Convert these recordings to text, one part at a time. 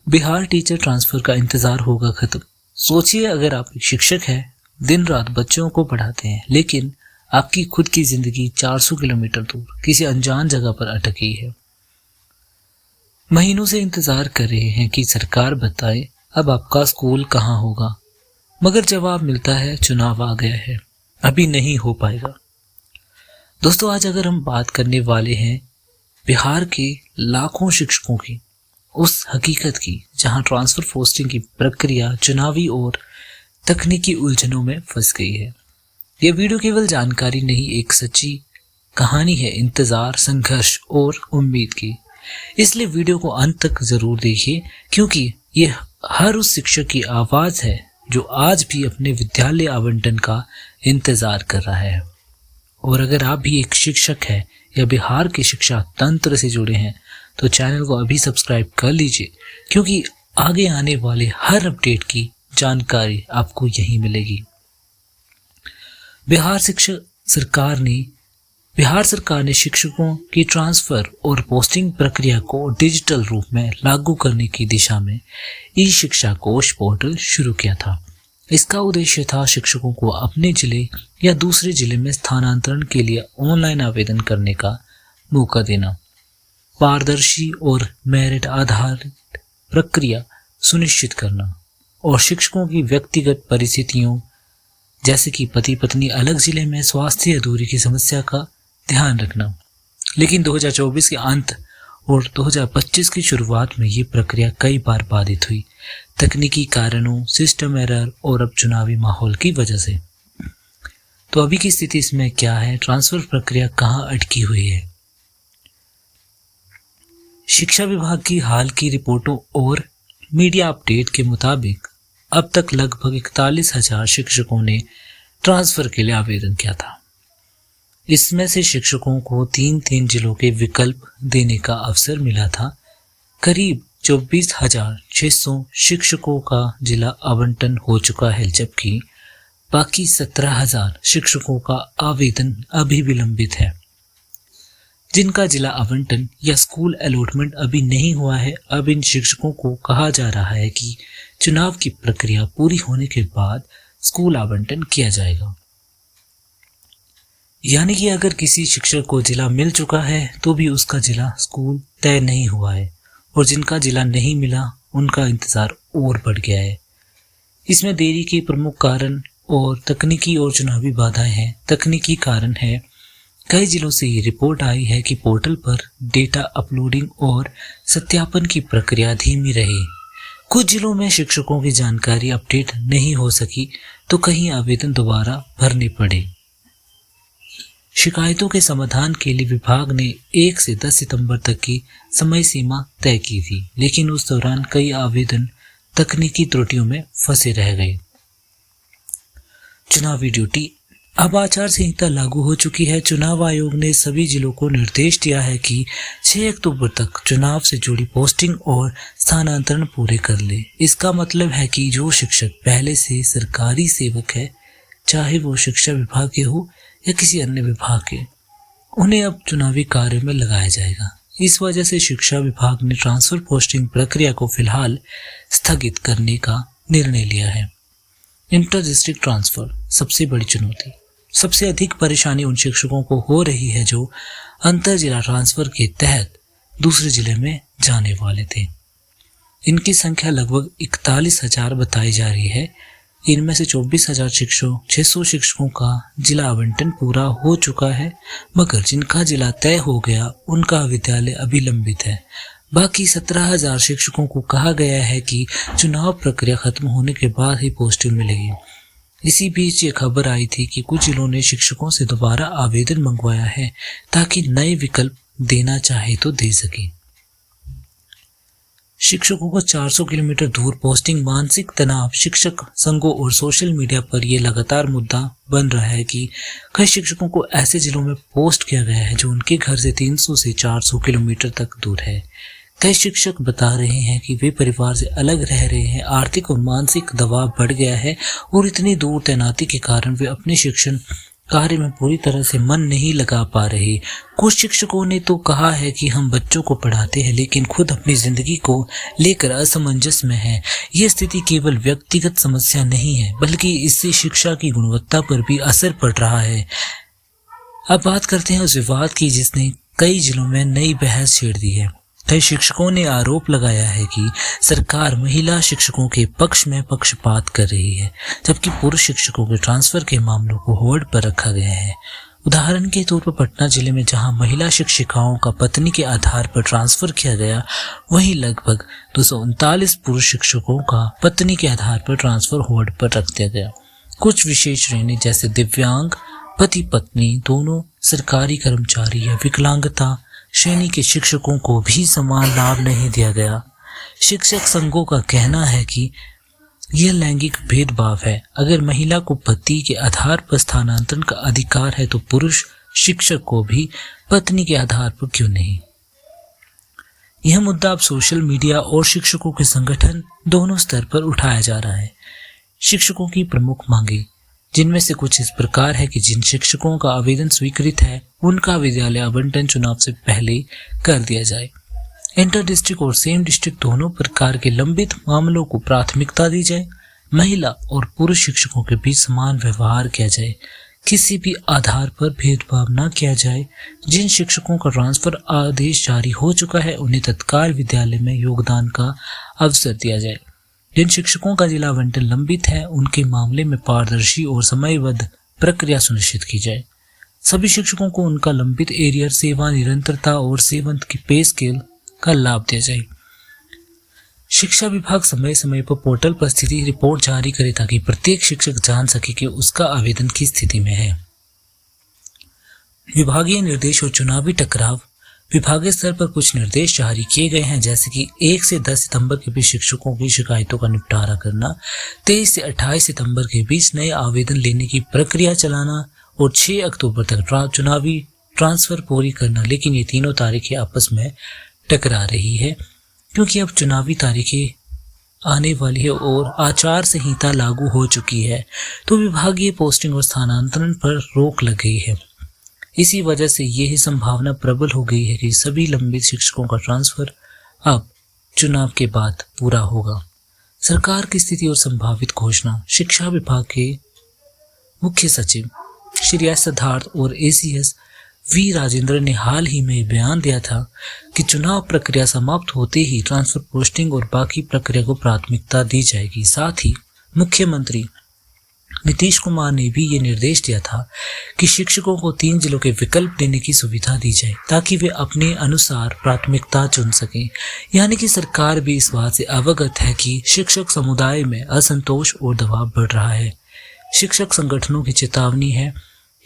Bihar teacher transfer का इंतजार होगा खत्म। सोचिए, अगर आप एक शिक्षक हैं, दिन रात बच्चों को पढ़ाते हैं, लेकिन आपकी खुद की जिंदगी 400 किलोमीटर दूर किसी अनजान जगह पर अटकी है। महीनों से इंतजार कर रहे हैं कि सरकार बताए अब आपका स्कूल कहाँ होगा, मगर जवाब मिलता है चुनाव आ गया है, अभी नहीं हो पाएगा। दोस्तों, आज अगर हम बात करने वाले हैं बिहार के लाखों शिक्षकों की, उस हकीकत की जहां ट्रांसफर पोस्टिंग की प्रक्रिया चुनावी और तकनीकी उलझनों में फंस गई है। यह वीडियो केवल जानकारी नहीं, एक सच्ची कहानी है इंतजार, संघर्ष और उम्मीद की। इसलिए वीडियो को अंत तक जरूर देखिए, क्योंकि यह हर उस शिक्षक की आवाज है जो आज भी अपने विद्यालय आवंटन का इंतजार कर रहा है। और अगर आप भी एक शिक्षक हैं या बिहार के शिक्षा तंत्र से जुड़े हैं तो चैनल को अभी सब्सक्राइब कर लीजिए, क्योंकि आगे आने वाले हर अपडेट की जानकारी आपको यहीं मिलेगी। बिहार सरकार ने शिक्षकों की ट्रांसफर और पोस्टिंग प्रक्रिया को डिजिटल रूप में लागू करने की दिशा में ई शिक्षा कोश पोर्टल शुरू किया था। इसका उद्देश्य था शिक्षकों को अपने जिले या दूसरे जिले में स्थानांतरण के लिए ऑनलाइन आवेदन करने का मौका देना, पारदर्शी और मेरिट आधारित प्रक्रिया सुनिश्चित करना और शिक्षकों की व्यक्तिगत परिस्थितियों जैसे कि पति पत्नी अलग जिले में, स्वास्थ्य अधूरी की समस्या का ध्यान रखना। लेकिन 2024 के अंत और 2025 की शुरुआत में ये प्रक्रिया कई बार बाधित हुई, तकनीकी कारणों, सिस्टम एरर और अब चुनावी माहौल की वजह से। तो अभी की स्थिति इसमें क्या है, ट्रांसफर प्रक्रिया कहाँ अटकी हुई है? शिक्षा विभाग की हाल की रिपोर्टों और मीडिया अपडेट के मुताबिक अब तक लगभग 41,000 शिक्षकों ने ट्रांसफर के लिए आवेदन किया था। इसमें से शिक्षकों को 3 जिलों के विकल्प देने का अवसर मिला था। करीब 24,600 शिक्षकों का जिला आवंटन हो चुका है, जबकि बाकी 17,000 शिक्षकों का आवेदन अभी विलंबित है, जिनका जिला आवंटन या स्कूल अलॉटमेंट अभी नहीं हुआ है। अब इन शिक्षकों को कहा जा रहा है कि चुनाव की प्रक्रिया पूरी होने के बाद स्कूल आवंटन किया जाएगा। यानी कि अगर किसी शिक्षक को जिला मिल चुका है तो भी उसका जिला स्कूल तय नहीं हुआ है, और जिनका जिला नहीं मिला उनका इंतजार और बढ़ गया है। इसमें देरी के प्रमुख कारण और तकनीकी और चुनावी बाधाएं हैं। तकनीकी कारण है, कई जिलों से ये रिपोर्ट आई है कि पोर्टल पर डेटा अपलोडिंग और सत्यापन की प्रक्रिया धीमी रही। कुछ जिलों में शिक्षकों की जानकारी अपडेट नहीं हो सकी तो कहीं आवेदन दोबारा भरने पड़े। शिकायतों के समाधान के लिए विभाग ने 1 से 10 सितंबर तक की समय सीमा तय की थी, लेकिन उस दौरान कई आवेदन तकनीकी त्रुटियों में फंसे रह गए। चुनावी ड्यूटी। अब आचार संहिता लागू हो चुकी है। चुनाव आयोग ने सभी जिलों को निर्देश दिया है कि 6 अक्टूबर तक चुनाव से जुड़ी पोस्टिंग और स्थानांतरण पूरे कर ले। इसका मतलब है कि जो शिक्षक पहले से सरकारी सेवक है, चाहे वो शिक्षा विभाग के हो या किसी अन्य विभाग के, उन्हें अब चुनावी कार्य में लगाया जाएगा। इस वजह से शिक्षा विभाग ने ट्रांसफर पोस्टिंग प्रक्रिया को फिलहाल स्थगित करने का निर्णय लिया है। इंटर डिस्ट्रिक्ट ट्रांसफर सबसे बड़ी चुनौती। सबसे अधिक परेशानी उन शिक्षकों को हो रही है जो अंतर जिला ट्रांसफर के तहत दूसरे जिले में जाने वाले थे। इनकी संख्या लगभग 41,000 बताई जा रही है। इनमें से 24,600 शिक्षकों का जिला आवंटन पूरा हो चुका है, मगर जिनका जिला तय हो गया उनका विद्यालय अभी लंबित है। बाकी 17,000 शिक्षकों को कहा गया है कि चुनाव प्रक्रिया खत्म होने के बाद ही पोस्टिंग मिलेगी। इसी बीच ये खबर आई थी कि कुछ जिलों ने शिक्षकों से दोबारा आवेदन मंगवाया है ताकि नए विकल्प देना चाहे तो दे सके। शिक्षकों को 400 किलोमीटर दूर पोस्टिंग, मानसिक तनाव। शिक्षक संघों और सोशल मीडिया पर यह लगातार मुद्दा बन रहा है कि कई शिक्षकों को ऐसे जिलों में पोस्ट किया गया है जो उनके घर से 300 से 400 किलोमीटर तक दूर है। कई शिक्षक बता रहे हैं कि वे परिवार से अलग रह रहे हैं, आर्थिक और मानसिक दबाव बढ़ गया है और इतनी दूर तैनाती के कारण वे अपने शिक्षण कार्य में पूरी तरह से मन नहीं लगा पा रहे। कुछ शिक्षकों ने तो कहा है कि हम बच्चों को पढ़ाते हैं लेकिन खुद अपनी जिंदगी को लेकर असमंजस में है। ये स्थिति केवल व्यक्तिगत समस्या नहीं है बल्कि इससे शिक्षा की गुणवत्ता पर भी असर पड़ रहा है। अब बात करते हैं उस विवाद की जिसने कई जिलों में नई बहस छेड़ दी है। कई शिक्षकों ने आरोप लगाया है कि सरकार महिला शिक्षकों के पक्ष में पक्षपात कर रही है, जबकि पुरुष शिक्षकों के ट्रांसफर के मामलों को होल्ड पर रखा गया है। उदाहरण के तौर पर पटना जिले में जहां महिला शिक्षिकाओं का पत्नी के आधार पर ट्रांसफर किया गया, वहीं लगभग 239 पुरुष शिक्षकों का पत्नी के आधार पर ट्रांसफर होल्ड पर रख दिया गया। कुछ विशेष श्रेणी जैसे दिव्यांग, पति पत्नी दोनों, सरकारी कर्मचारी या विकलांगता श्रेणी के शिक्षकों को भी समान लाभ नहीं दिया गया। शिक्षक संघों का कहना है कि यह लैंगिक भेदभाव है। अगर महिला को पति के आधार पर स्थानांतरण का अधिकार है तो पुरुष शिक्षक को भी पत्नी के आधार पर क्यों नहीं? यह मुद्दा अब सोशल मीडिया और शिक्षकों के संगठन दोनों स्तर पर उठाया जा रहा है। शिक्षकों की प्रमुख मांगे जिनमें से कुछ इस प्रकार है कि जिन शिक्षकों का आवेदन स्वीकृत है उनका विद्यालय आवंटन चुनाव से पहले कर दिया जाए। इंटर डिस्ट्रिक्ट और सेम डिस्ट्रिक्ट दोनों प्रकार के लंबित मामलों को प्राथमिकता दी जाए। महिला और पुरुष शिक्षकों के बीच समान व्यवहार किया जाए। किसी भी आधार पर भेदभाव न किया जाए। जिन शिक्षकों का ट्रांसफर आदेश जारी हो चुका है उन्हें तत्काल विद्यालय में योगदान का अवसर दिया जाए। जिन शिक्षकों का जिला आवंटन लंबित है उनके मामले में पारदर्शी और समयबद्ध प्रक्रिया सुनिश्चित की जाए। सभी शिक्षकों को उनका लंबित एरियर, सेवा निरंतरता और सेवंत की पे स्केल का लाभ दिया जाए। शिक्षा विभाग समय समय पर पोर्टल पर स्थिति रिपोर्ट जारी करे ताकि प्रत्येक शिक्षक जान सके कि उसका आवेदन किस स्थिति में है। विभागीय निर्देश और चुनावी टकराव। विभागीय स्तर पर कुछ निर्देश जारी किए गए हैं, जैसे कि 1 से 10 सितंबर के बीच शिक्षकों की शिकायतों का निपटारा करना, 23 से 28 सितंबर के बीच नए आवेदन लेने की प्रक्रिया चलाना और 6 अक्टूबर तक चुनावी ट्रांसफर पूरी करना। लेकिन ये तीनों तारीखें आपस में टकरा रही है क्योंकि अब चुनावी तारीखें आने वाली है और आचार संहिता लागू हो चुकी है, तो विभागीय पोस्टिंग और स्थानांतरण पर रोक लग गई है। इसी वजह से यह संभावना प्रबल हो गई है कि सभी लंबित शिक्षकों का ट्रांसफर अब चुनाव के बाद पूरा होगा। सरकार की स्थिति और संभावित घोषणा। शिक्षा विभाग के मुख्य सचिव श्री एस सिद्धार्थ और एसीएस वी राजेंद्र ने हाल ही में बयान दिया था कि चुनाव प्रक्रिया समाप्त होते ही ट्रांसफर पोस्टिंग और बाकी प्रक्रिया को प्राथमिकता दी जाएगी। साथ ही मुख्यमंत्री नीतीश कुमार ने भी ये निर्देश दिया था कि शिक्षकों को 3 जिलों के विकल्प देने की सुविधा दी जाए ताकि वे अपने अनुसार प्राथमिकता चुन सकें। यानी कि सरकार भी इस बात से अवगत है कि शिक्षक समुदाय में असंतोष और दबाव बढ़ रहा है। शिक्षक संगठनों की चेतावनी है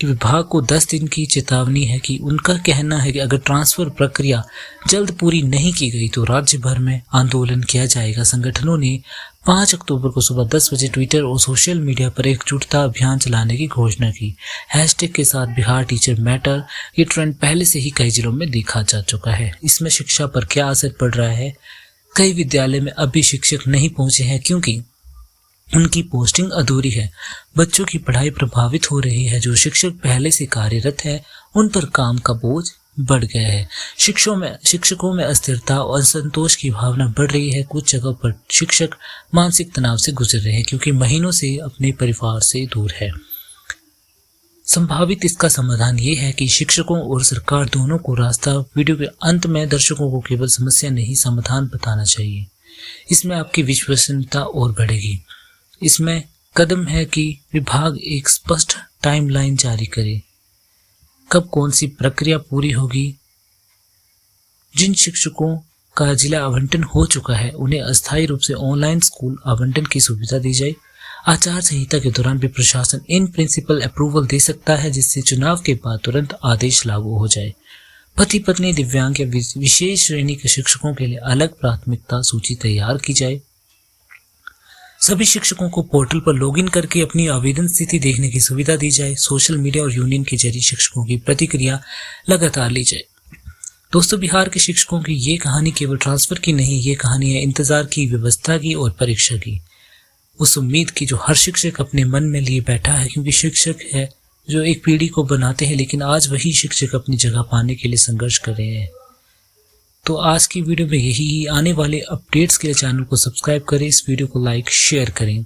कि विभाग को 10 दिन की चेतावनी है कि उनका कहना है कि अगर ट्रांसफर प्रक्रिया जल्द पूरी नहीं की गई तो राज्य भर में आंदोलन किया जाएगा। संगठनों ने 5 अक्टूबर को सुबह 10 बजे ट्विटर और सोशल मीडिया पर एकजुटता अभियान चलाने की घोषणा की। हैशटैग के साथ बिहार टीचर मैटर। ये ट्रेंड पहले से ही कई जिलों में देखा जा चुका है। इसमें शिक्षा पर क्या असर पड़ रहा है? कई विद्यालय में अभी शिक्षक नहीं पहुंचे हैं क्योंकि उनकी पोस्टिंग अधूरी है। बच्चों की पढ़ाई प्रभावित हो रही है। जो शिक्षक पहले से कार्यरत है उन पर काम का बोझ बढ़ गया है। शिक्षकों में अस्थिरता और असंतोष की भावना बढ़ रही है। कुछ जगह पर शिक्षक मानसिक तनाव से गुजर रहे हैं क्योंकि महीनों से अपने परिवार से दूर है। संभावित इसका समाधान ये है कि शिक्षकों और सरकार दोनों को रास्ता वीडियो के अंत में दर्शकों को केवल समस्या नहीं समाधान बताना चाहिए। इसमें आपकी विश्वसनीयता और बढ़ेगी। इसमें कदम है कि विभाग एक स्पष्ट टाइमलाइन जारी करे, कब कौन सी प्रक्रिया पूरी होगी। जिन शिक्षकों का जिला आवंटन हो चुका है उन्हें अस्थायी रूप से ऑनलाइन स्कूल आवंटन की सुविधा दी जाए। आचार संहिता के दौरान भी प्रशासन इन प्रिंसिपल अप्रूवल दे सकता है जिससे चुनाव के बाद तुरंत आदेश लागू हो जाए। पति पत्नी, दिव्यांग या विशेष श्रेणी के शिक्षकों के लिए अलग प्राथमिकता सूची तैयार की जाए। सभी शिक्षकों को पोर्टल पर लॉगिन करके अपनी आवेदन स्थिति देखने की सुविधा दी जाए। सोशल मीडिया और यूनियन के जरिए शिक्षकों की प्रतिक्रिया लगातार ली जाए। दोस्तों, बिहार के शिक्षकों की ये कहानी केवल ट्रांसफर की नहीं, ये कहानी है इंतजार की, व्यवस्था की और परीक्षा की। उस उम्मीद की जो हर शिक्षक अपने मन में लिए बैठा है, क्योंकि शिक्षक है जो एक पीढ़ी को बनाते हैं, लेकिन आज वही शिक्षक अपनी जगह पाने के लिए संघर्ष कर रहे हैं। तो आज की वीडियो में यही, आने वाले अपडेट्स के लिए चैनल को सब्सक्राइब करें, इस वीडियो को लाइक शेयर करें।